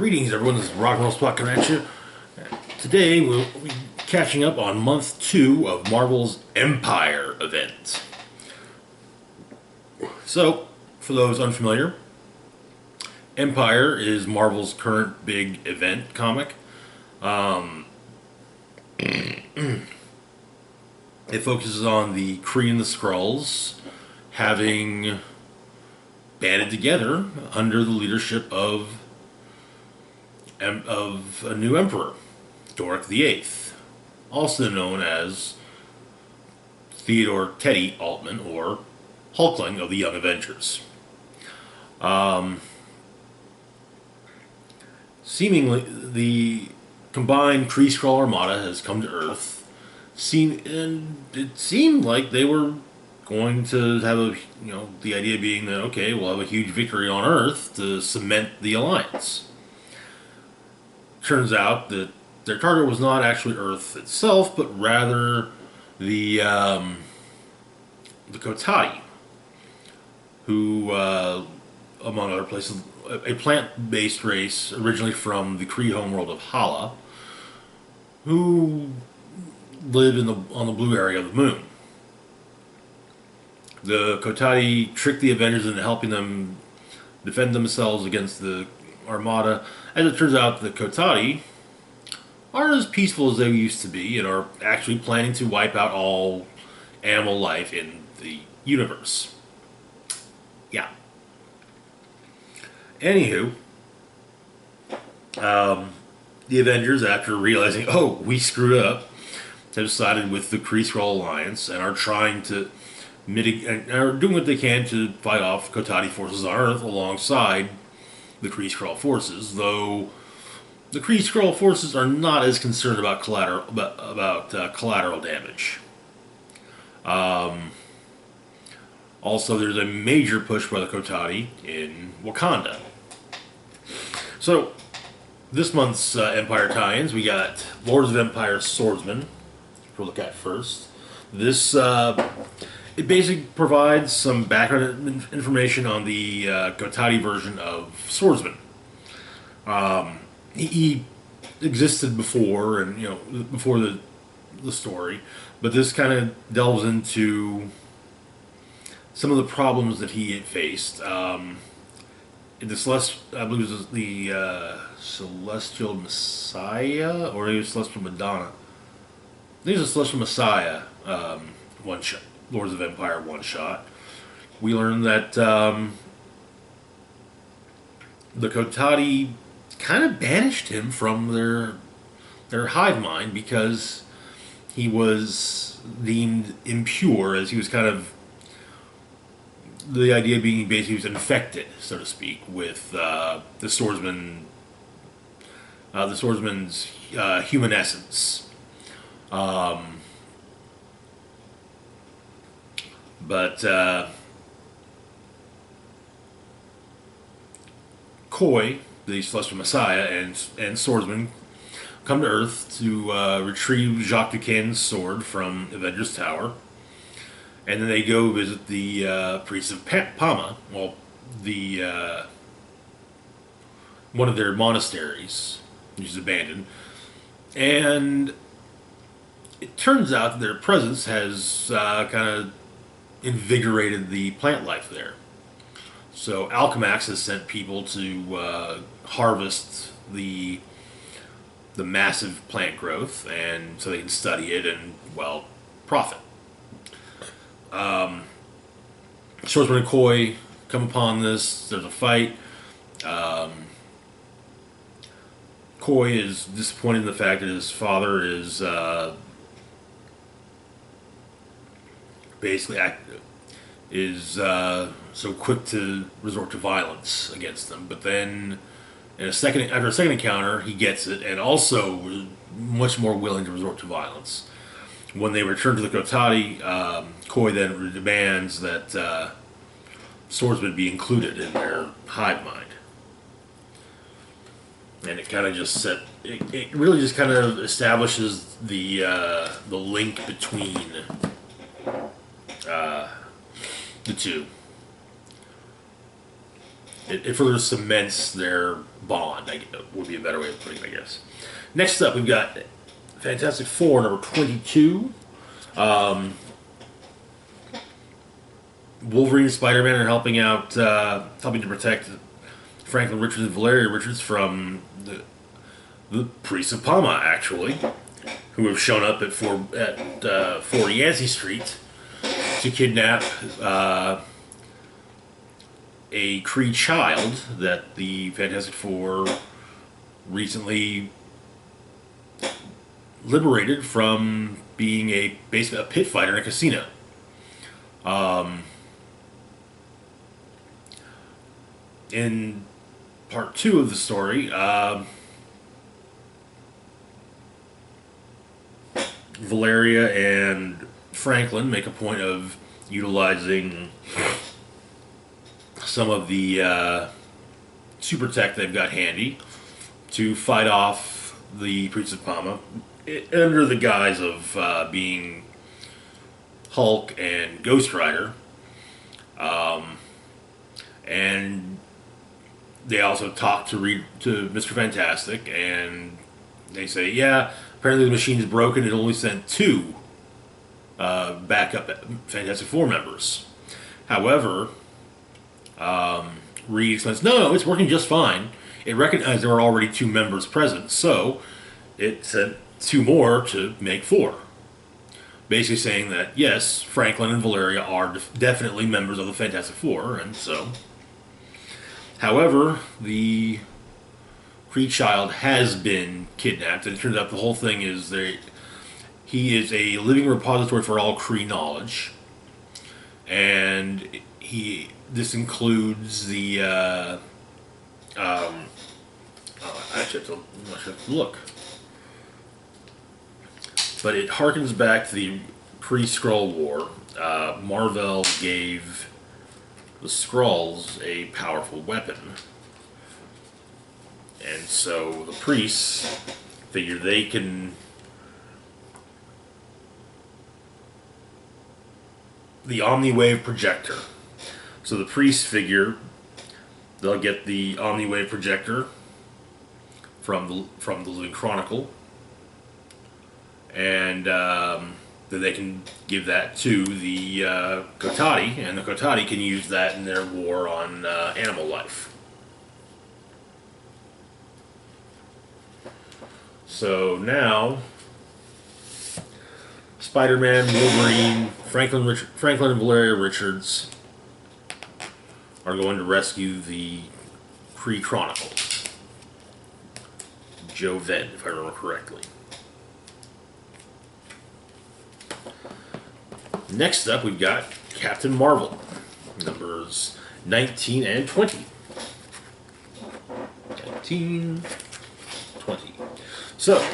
Greetings, everyone. This is Rock and Roll Spot coming at you. Today we'll be catching up on month 2 of Marvel's Empyre event. So, for those unfamiliar, Empyre is Marvel's current big event comic. It focuses on the Kree and the Skrulls having banded together under the leadership of a new emperor, Doric VIII, also known as Theodore Teddy Altman, or Hulkling of the Young Avengers. Seemingly, the combined Kree-Skrull armada has come to Earth, and it seemed like they were going to have the idea being that, okay, we'll have a huge victory on Earth to cement the alliance. Turns out that their target was not actually Earth itself, but rather the Kotati, who, among other places, a plant-based race originally from the Kree homeworld of Hala, who live on the blue area of the moon. The Kotati tricked the Avengers into helping them defend themselves against the Armada. As it turns out, the Kotati aren't as peaceful as they used to be and are actually planning to wipe out all animal life in the universe. Yeah. Anywho, the Avengers, after realizing, oh, we screwed up, have sided with the Kree-Skrull Alliance and are trying to mitigate, are doing what they can to fight off Kotati forces on Earth alongside the Kree-Skrull forces, though the Kree-Skrull forces are not as concerned about collateral damage. Also, there's a major push by the Kotati in Wakanda. So, this month's Empyre tie-ins, we got Lords of Empyre Swordsman, which we'll look at first. This, it basically provides some background information on the Kotati version of Swordsman. He existed before, and before the story, but this kind of delves into some of the problems that he had faced. I believe it was the Celestial Messiah, or maybe Celestial Madonna. I think it was a Celestial Messiah one shot, Lords of Empyre one shot. We learned that the Kotati kind of banished him from their hive mind because he was deemed impure, as he was kind of, the idea being basically he was infected, so to speak, with the swordsman's human essence. But Koi, the Celestial Messiah, and Swordsman come to Earth to retrieve Jacques Duquesne's sword from Avengers Tower. And then they go visit the priests of Pama, one of their monasteries, which is abandoned. And it turns out that their presence has kind of invigorated the plant life there. So Alchemax has sent people to harvest the massive plant growth, and so they can study it and, profit. Swordsman and Koi come upon this. There's a fight. Koi is disappointed in the fact that his father is so quick to resort to violence against them. But then, after a second encounter, he gets it, and also was much more willing to resort to violence. When they return to the Kotati, Koi then demands that Swordsman be included in their hive mind. And it kind of just it really just kind of establishes the link between the two. it further cements their bond. Would be a better way of putting it, I guess. Next up, we've got Fantastic Four number 22. Wolverine and Spider-Man are helping to protect Franklin Richards and Valeria Richards from the priests of Palma, actually, who have shown up at 4 Yancey Street to kidnap a Kree child that the Fantastic Four recently liberated from being basically a pit fighter in a casino. In part 2 of the story, Valeria and Franklin make a point of utilizing some of the super tech they've got handy to fight off the Priests of Palma under the guise of being Hulk and Ghost Rider. And they also talk to Mr. Fantastic, and they say, yeah, apparently the machine is broken. It only sent 2 backup Fantastic Four members. However, Reed explains, no, it's working just fine. It recognized there were already 2 members present, so it sent 2 more to make 4. Basically saying that, yes, Franklin and Valeria are definitely members of the Fantastic Four, and so... However, the Kree child has been kidnapped, and it turns out the whole thing is he is a living repository for all Kree knowledge, and this includes the actually I have to look, but it harkens back to the Kree-Skrull War. Marvel gave the Skrulls a powerful weapon. And so the priests figure they can... the Omniwave projector. So the priests figure they'll get the Omniwave projector from the Living Chronicle, and then they can give that to the Kotati, and the Kotati can use that in their war on animal life. So now, Spider-Man, Wolverine, Franklin and Valeria Richards are going to rescue the Kree Chronicle. Joe Ved, if I remember correctly. Next up, we've got Captain Marvel, numbers 19 and 20. 19, 20. So,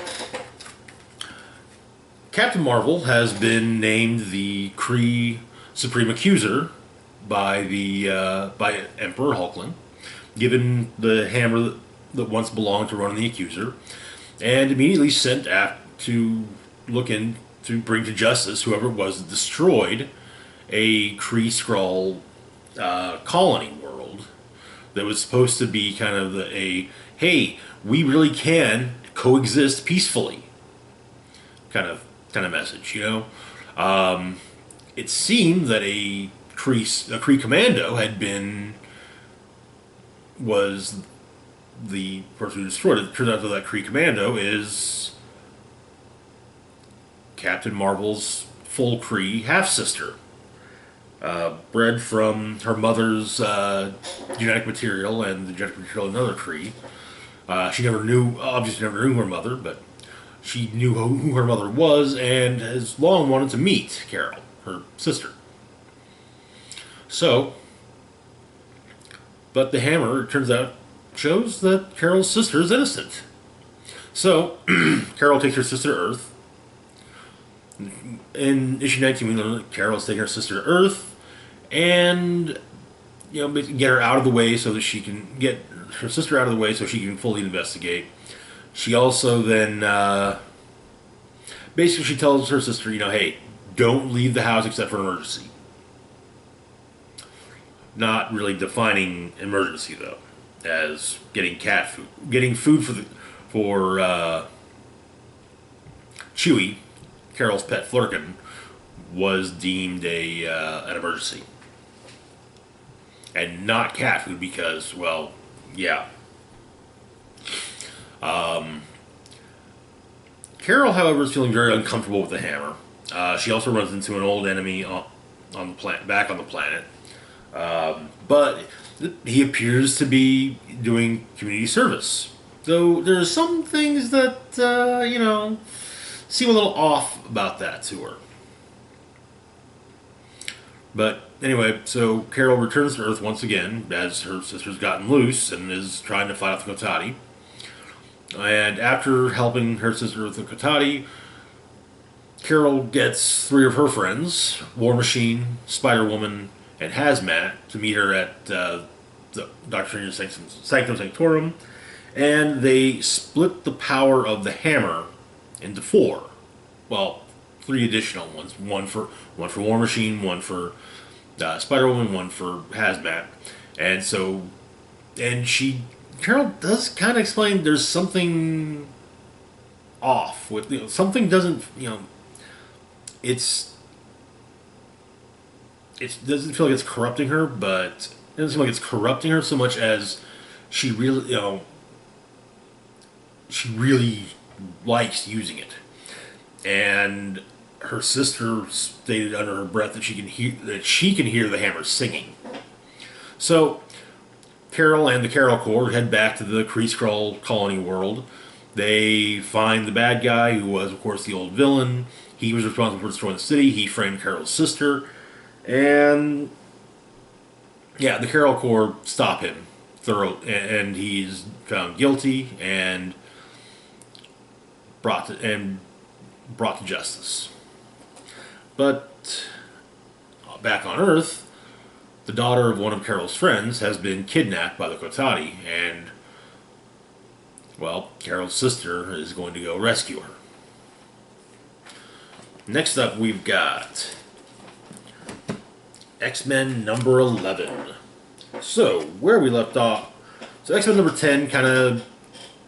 Captain Marvel has been named the Kree Supreme Accuser by Emperor Hulkling, given the hammer that once belonged to Ronan the Accuser, and immediately sent to look in to bring to justice whoever it was that destroyed a Kree-Skrull colony world that was supposed to be kind of hey, we really can coexist peacefully kind of message, you know. It seemed that a Kree commando was the person who destroyed it. It turns out that Kree commando is Captain Marvel's full Kree half-sister, bred from her mother's genetic material and the genetic material of another Kree. She obviously never knew her mother, but she knew who her mother was and has long wanted to meet Carol, her sister. So, but the hammer, it turns out, shows that Carol's sister is innocent. So, Carol takes her sister to Earth. In issue 19, we learn that Carol's taking her sister to Earth, and get her out of the way so that she can get her sister out of the way so she can fully investigate. She also then basically she tells her sister, hey, don't leave the house except for an emergency. not really defining emergency though, as getting cat food, getting food for Chewie, Carol's pet Flurkin, was deemed a an emergency, and not cat food because, well, yeah. Carol, however, is feeling very uncomfortable with the hammer. She also runs into an old enemy on the back on the planet, but he appears to be doing community service. Though there's some things that seem a little off about that to her. But anyway, so Carol returns to Earth once again as her sister's gotten loose and is trying to fight off the Kotati. And after helping her sister with the Kotati, Carol gets 3 of her friends, War Machine, Spider-Woman, and Hazmat, to meet her at the Doctor Strange's Sanctum Sanctorum, and they split the power of the hammer into 4. Well, 3 additional ones. One for War Machine, one for Spider-Woman, one for Hazmat. And so, Carol does kind of explain there's something off with, something doesn't, it doesn't feel like it's corrupting her, but it doesn't seem like it's corrupting her so much as she really, she really likes using it. And her sister stated under her breath that she can hear the hammer singing. So Carol and the Carol Corps head back to the Kree-Skrull colony world. They find the bad guy, who was, of course, the old villain. He was responsible for destroying the city. He framed Carol's sister. And yeah, the Carol Corps stop him and he's found guilty and brought to justice. But back on Earth, the daughter of one of Carol's friends has been kidnapped by the Kotati, and, well, Carol's sister is going to go rescue her. Next up, we've got X-Men number 11. So, where we left off, so X-Men number 10 kind of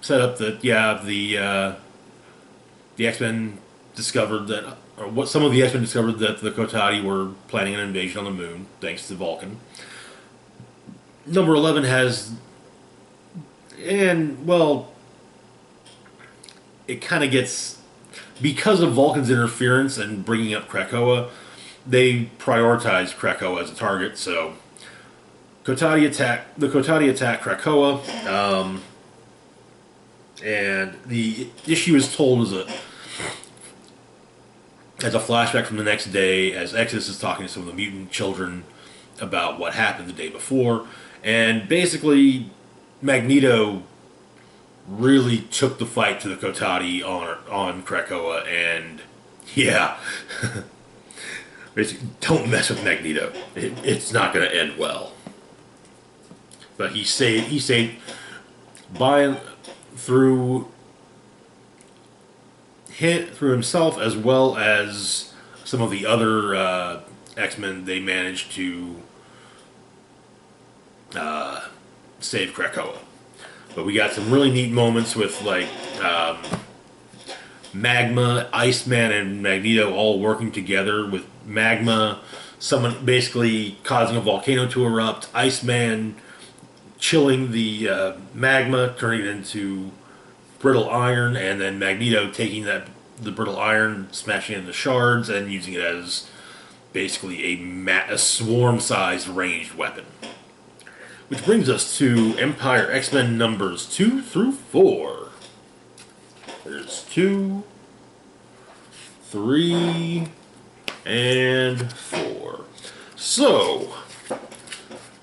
set up that, yeah, the X-Men discovered that, or what some of the X-Men discovered that the Kotati were planning an invasion on the moon, thanks to Vulcan. Number 11 has, and, well, it kind of gets, because of Vulcan's interference and bringing up Krakoa, they prioritized Krakoa as a target, so the Kotati attack Krakoa, and the issue is told as a flashback from the next day, as Exodus is talking to some of the mutant children about what happened the day before, and basically Magneto really took the fight to the Kotati on Krakoa, and yeah, basically, don't mess with Magneto. It's not going to end well. But he saved through himself, as well as some of the other X-Men. They managed to save Krakoa. But we got some really neat moments with, like, Magma, Iceman, and Magneto all working together, with Magma basically causing a volcano to erupt, Iceman chilling the magma, turning it into brittle iron, and then Magneto taking the brittle iron, smashing it into shards, and using it as basically a swarm-sized ranged weapon. Which brings us to Empyre X-Men numbers 2 through 4. There's 2, 3, and 4. So,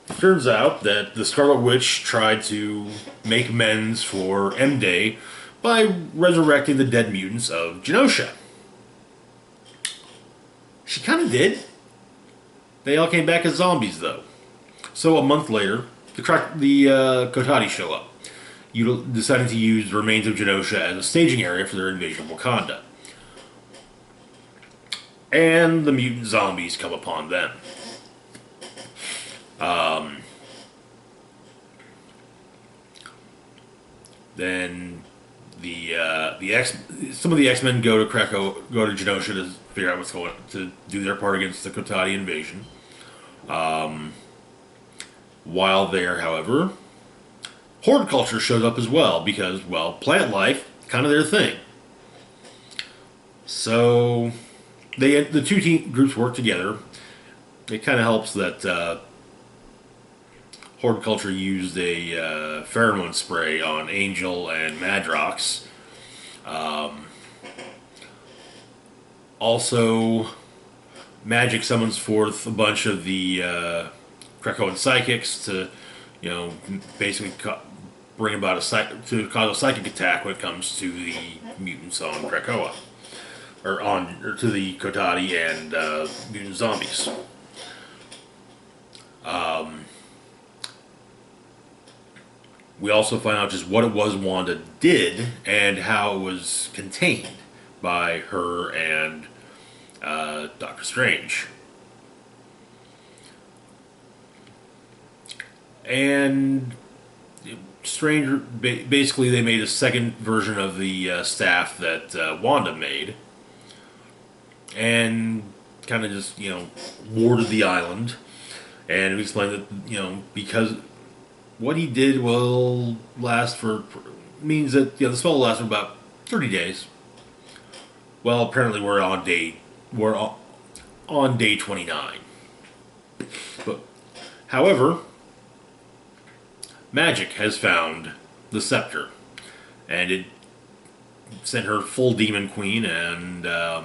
it turns out that the Scarlet Witch tried to make amends for M-Day by resurrecting the dead mutants of Genosha. She kind of did. They all came back as zombies, though. So a month later, the Kotati show up, deciding to use the remains of Genosha as a staging area for their invasion of Wakanda. And the mutant zombies come upon them. Um, then the X some of the X-Men go to go to Genosha to figure out what's going to do their part against the Kotati invasion. While there, however, horde culture shows up as well because, well, plant life kind of their thing. So the two groups work together. It kind of helps that horde culture used a pheromone spray on Angel and Madrox. Also, Magic summons forth a bunch of the Krakoan psychics to, basically bring about to cause a psychic attack when it comes to the mutants on Krakoa, or to the Kotati and mutant zombies. We also find out just what it was Wanda did and how it was contained by her and Doctor Strange. And Strange, basically, they made a second version of the staff that Wanda made, and kind of just warded the island. And we explained that because what he did will last for means that the spell will last for about 30 days. Well, apparently we're on day 29. But however, Magic has found the scepter, and it sent her full Demon Queen, and the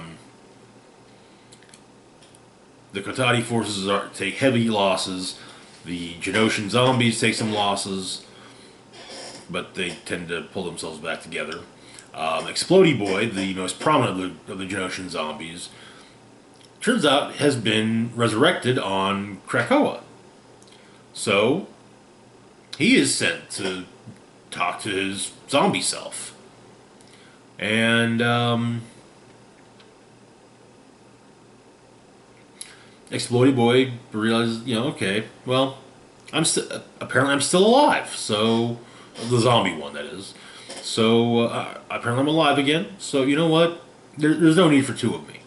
Kotati forces take heavy losses. The Genoshan zombies take some losses, but they tend to pull themselves back together. Explodey Boy, the most prominent of the Genoshan zombies, turns out has been resurrected on Krakoa. So, he is sent to talk to his zombie self. And, Explodey Boy realizes, okay, well, apparently I'm still alive. So, the zombie one, that is. So, apparently I'm alive again. So, you know what? There's no need for two of me.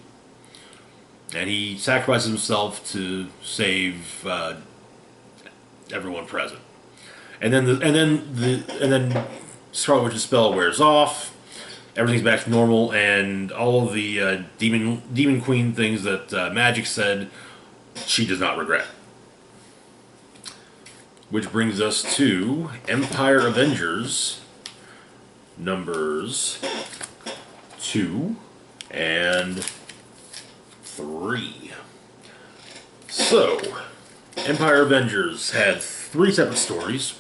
And he sacrifices himself to save everyone present. And then Scarlet Witch's spell wears off. Everything's back to normal, and all of the Demon Queen things that Magic said, she does not regret. Which brings us to Empyre Avengers numbers 2 and 3. So, Empyre Avengers had 3 separate stories.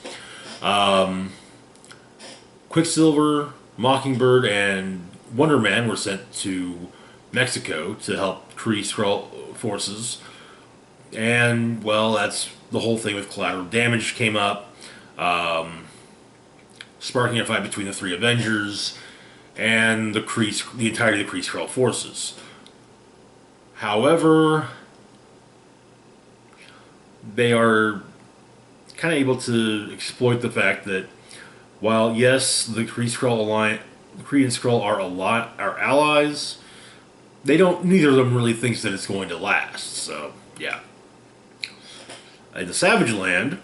Quicksilver, Mockingbird, and Wonder Man were sent to Mexico to help Kree Skrull forces. And, well, that's the whole thing with collateral damage came up, sparking a fight between the 3 Avengers and the entirety of the Kree Skrull forces. However, they are kind of able to exploit the fact that while yes, the Kree and Skrull are allies, neither of them really thinks that it's going to last. So yeah. In the Savage Land,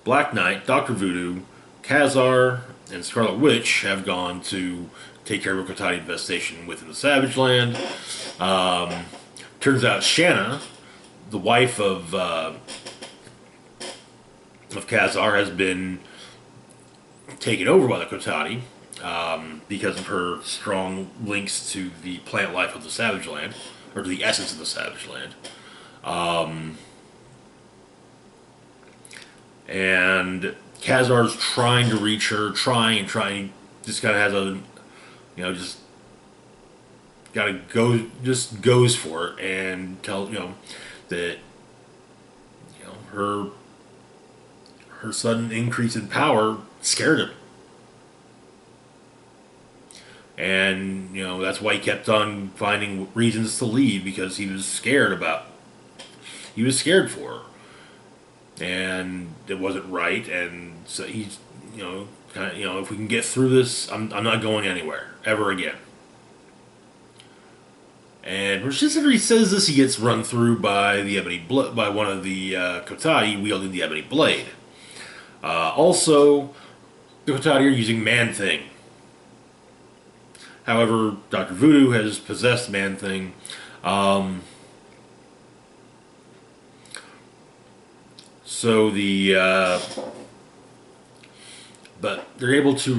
Black Knight, Dr. Voodoo, Khazar, and Scarlet Witch have gone to take care of a Kotati infestation within the Savage Land. Turns out Shanna, the wife of Khazar, has been taken over by the Kotati because of her strong links to the plant life of the Savage Land, or to the essence of the Savage Land. And Khazar's trying to reach her, trying, just kind of has a, just gotta go, just goes for it, and that, her sudden increase in power scared him. And, that's why he kept on finding reasons to leave, because he was scared for her. and it wasn't right. And so he's, if we can get through this, I'm not going anywhere ever again. And after he says this, he gets run through by by one of the Kotati wielding the ebony blade. Also, the Kotati are using Man Thing. However, Dr. Voodoo has possessed Man Thing. So but they're able to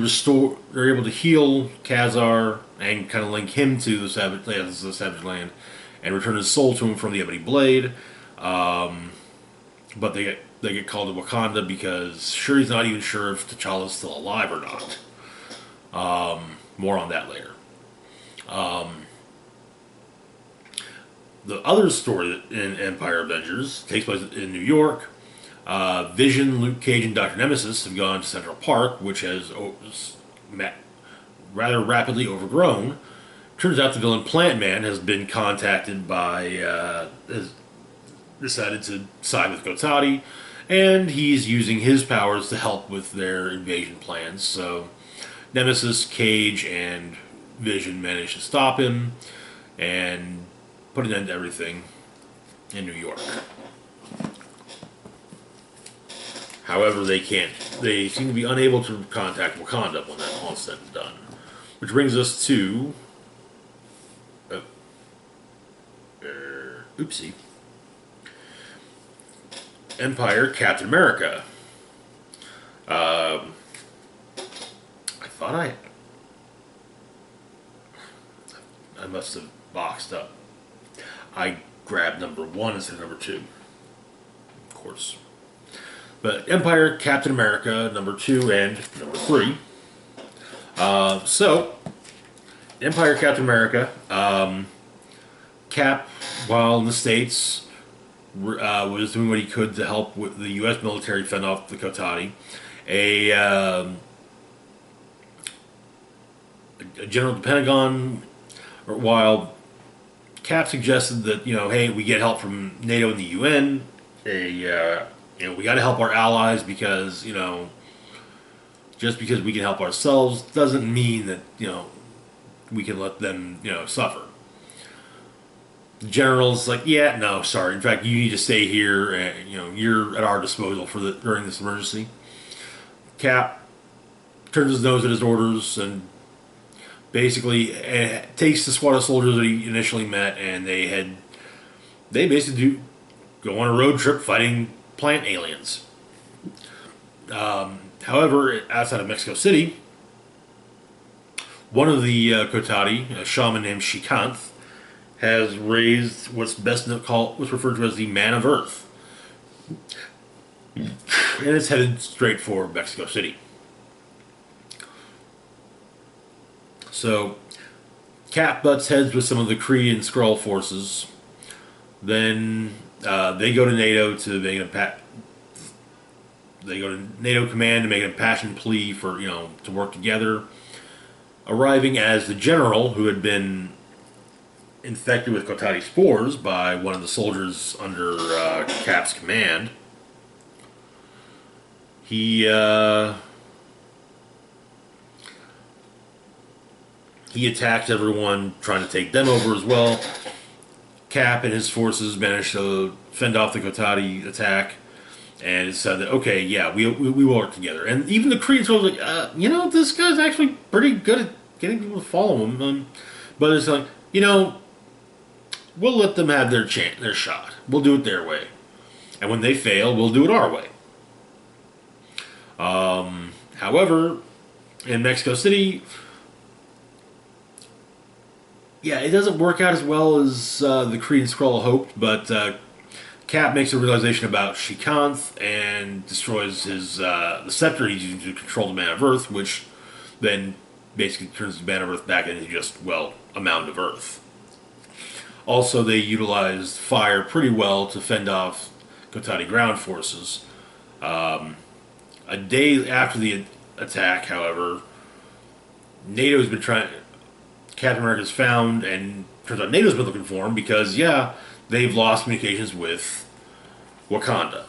heal Khazar and kind of link him to the Savage Land, and return his soul to him from the Ebony Blade. But they get called to Wakanda because Shuri's not even sure if T'Challa's still alive or not. More on that later. The other story in Empyre Avengers takes place in New York. Vision, Luke Cage, and Dr. Nemesis have gone to Central Park, which has rather rapidly overgrown. Turns out the villain Plant Man has been contacted by, has decided to side with Kotati, and he's using his powers to help with their invasion plans. So Nemesis, Cage, and Vision manage to stop him and put an end to everything in New York. However, they seem to be unable to contact Wakanda when that's all said and done. Which brings us to... oopsie. Empyre, Captain America. I thought I must have boxed up. I grabbed number 1 instead of number 2. Of course. But Empyre, Captain America, number 2 and number 3. So, Empyre, Captain America, Cap, while in the States, was doing what he could to help with the U.S. military fend off the Kotati. A general of the Pentagon, while Cap suggested that, hey, we get help from NATO and the UN, we got to help our allies because, just because we can help ourselves doesn't mean that, we can let them, suffer. The general's like, yeah, no, sorry. In fact, you need to stay here, and, you're at our disposal during this emergency. Cap turns his nose at his orders and basically takes the squad of soldiers that he initially met, and they basically go on a road trip fighting plant aliens. However, outside of Mexico City, one of the Kotati, a shaman named Shikanth, has raised what's referred to as the Man of Earth, and it's headed straight for Mexico City. So, Cap butts heads with some of the Kree and Skrull forces. Then they go to NATO to make They go to NATO command to make an impassioned plea for to work together. Arriving as the general who had been infected with Kotati spores by one of the soldiers under Cap's command. He attacked everyone, trying to take them over as well. Cap and his forces managed to fend off the Kotati attack, and it said that, okay, yeah, we will work together. And even the Kree were like, this guy's actually pretty good at getting people to follow him. But it's like, we'll let them have their shot. We'll do it their way. And when they fail, we'll do it our way. However, in Mexico City, yeah, it doesn't work out as well as the Kree and Skrull hoped, but Cap makes a realization about Shikanth and destroys the scepter he's using to control the Man of Earth, which then basically turns the Man of Earth back into just, a mound of Earth. Also, they utilized fire pretty well to fend off Kotati ground forces. A day after the attack, however, NATO's been trying... Captain America's found, and turns out NATO's been looking for him because, they've lost communications with Wakanda.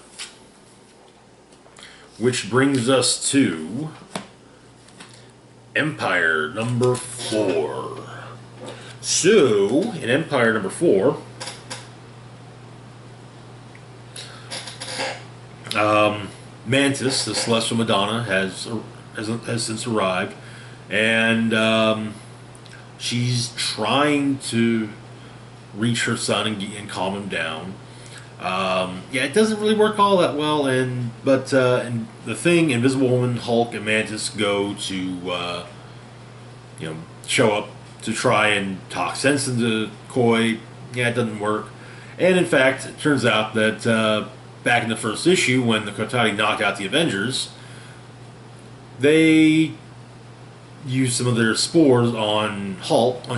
Which brings us to Empyre number 4. So, in Empyre number 4, Mantis, the Celestial Madonna, has since arrived, and she's trying to reach her son and calm him down. Yeah, it doesn't really work all that well, but the Thing, Invisible Woman, Hulk, and Mantis go to show up to try and talk sense into Koi. Yeah, it doesn't work, and in fact, it turns out that back in the first issue, when the Kotati knocked out the Avengers, they used some of their spores on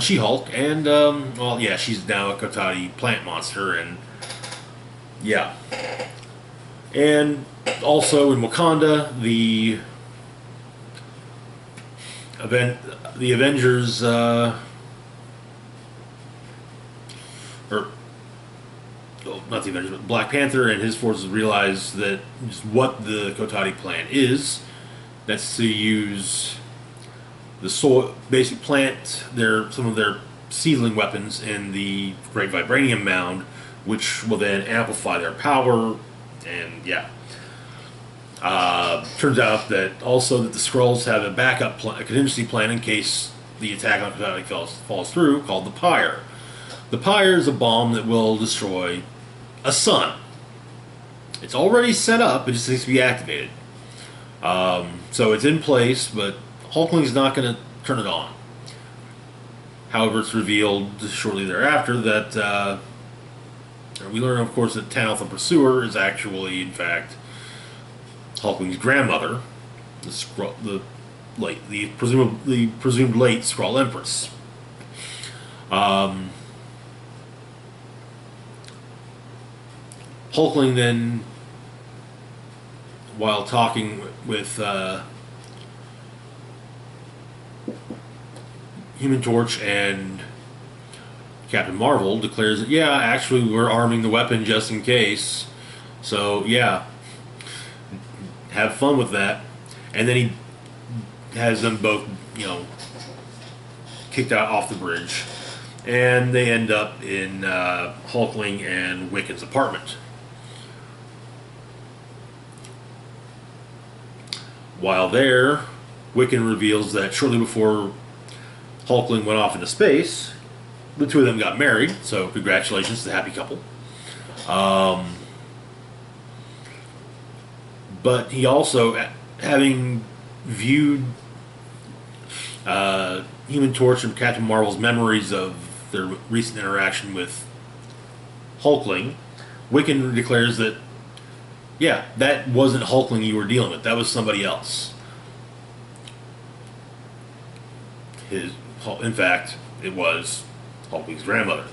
She-Hulk, and well, yeah, she's now a Kotati plant monster, and yeah. And also in Wakanda, the Avengers, not the Avengers, but Black Panther and his forces realize that just what the Kotati plan is. That's to use the basic plant some of their seedling weapons in the Great Vibranium Mound, which will then amplify their power, and yeah. Turns out that also that the Skrulls have a backup plan, a contingency plan in case the attack on Kotati falls through, called the Pyre. The Pyre is a bomb that will destroy a sun. It's already set up, it just needs to be activated. So it's in place, but Hulkling's not going to turn it on. However, it's revealed shortly thereafter that we learn, of course, that Tanith the Pursuer is actually, in fact, Hulkling's grandmother, the presumed late Skrull Empress. Hulkling then, while talking with Human Torch and Captain Marvel, declares that, yeah, actually we're arming the weapon just in case. So, yeah, have fun with that. And then he has them both, kicked out off the bridge. And they end up in Hulkling and Wiccan's apartment. While there, Wiccan reveals that shortly before Hulkling went off into space, the two of them got married, so congratulations to the happy couple. But he also, having viewed Human Torch and Captain Marvel's memories of their recent interaction with Hulkling, Wiccan declares that, yeah, that wasn't Hulkling you were dealing with. That was somebody else. In fact, it was Hulkling's grandmother.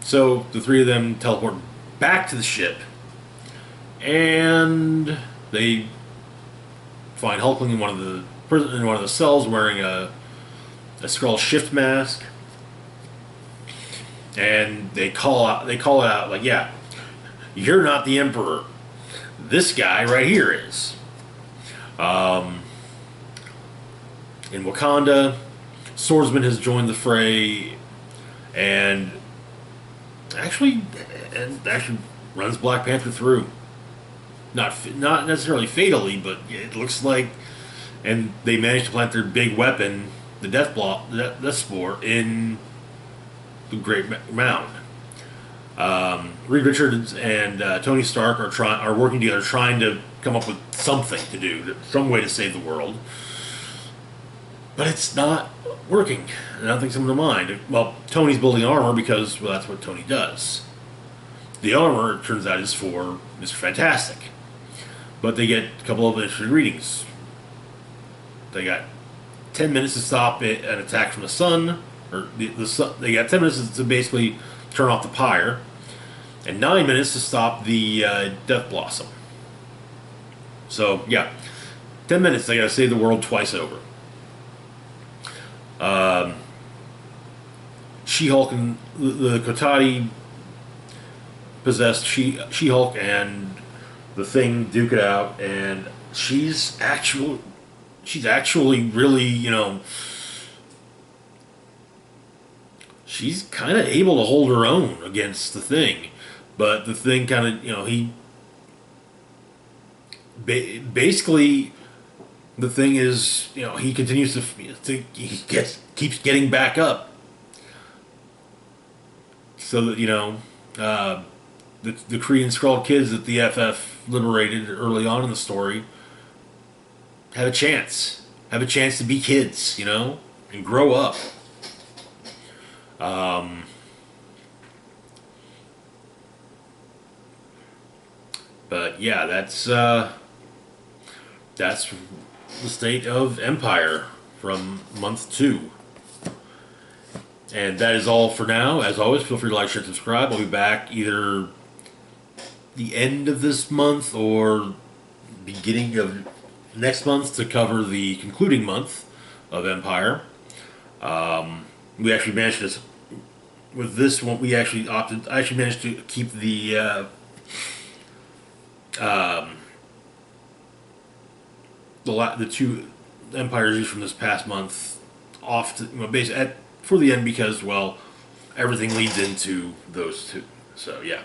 So the three of them teleport back to the ship, and they find Hulkling in one of the cells wearing a Skrull shift mask, and they call it out like, yeah, you're not the Emperor. This guy right here is. In Wakanda, Swordsman has joined the fray and actually runs Black Panther through. Not necessarily fatally, but it looks like, and they managed to plant their big weapon, the Death Spore, in the Great Mound. Reed Richards and Tony Stark are working together, trying to come up with something to do, some way to save the world. But it's not working. And nothing's coming to mind. Well, Tony's building armor because, well, that's what Tony does. The armor, it turns out, is for Mr. Fantastic. But they get a couple of interesting readings. They got 10 minutes to stop an attack from the sun, or the sun. They got 10 minutes to basically turn off the Pyre, and 9 minutes to stop the Death Blossom. So, yeah, 10 minutes, they gotta save the world twice over. She-Hulk and the Kotati possessed She-Hulk, and the Thing duke it out, and she's actual. She's actually really, she's kind of able to hold her own against the Thing, but the Thing kind of, he basically the Thing is, he continues keeps getting back up, so that the Kree and Skrull kids that the FF liberated early on in the story have a chance to be kids, and grow up. But yeah, that's the state of Empire from month 2. And that is all for now. As always, feel free to like, share, and subscribe. I'll be back either the end of this month or beginning of next month to cover the concluding month of Empire. We actually managed to, with this one, I actually managed to keep the two Empires from this past month off to, basically for the end because, well, everything leads into those two. So, yeah.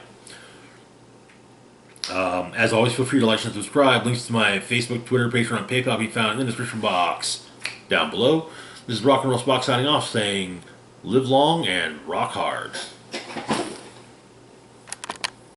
As always, feel free to like and subscribe. Links to my Facebook, Twitter, Patreon, and PayPal be found in the description box down below. This is Rock and Roll Spock signing off saying, live long and rock hard.